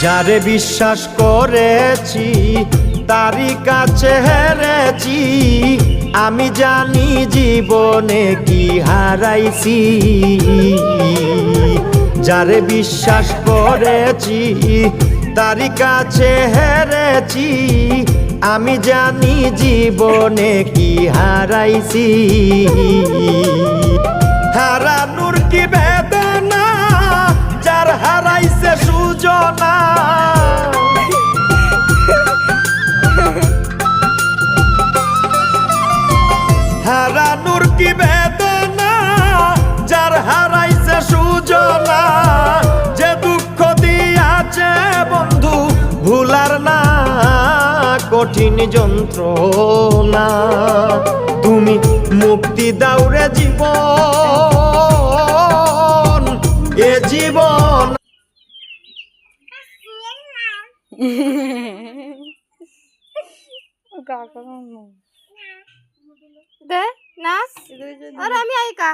যারে বিশ্বাস করেছি তারই কাছে হেরেছি, আমি জানি জীবনে কি হারাইছি। যারে বিশ্বাস করেছি তারই কাছে হেরেছি, আমি জানি জীবনে কি হারাইছি। হারানোর কি বেদনা, যার হারাইছে সুজনা। হারানোর কি বেদনা, যার হারাইছে সুজনা। যে দুঃখ দিয়াছে বন্ধু ভুলার না কঠিন যন্ত্রণা, তুমি মুক্তি দাও রে জীবন, এ জীবন। দে নাচ আর আমি আইকা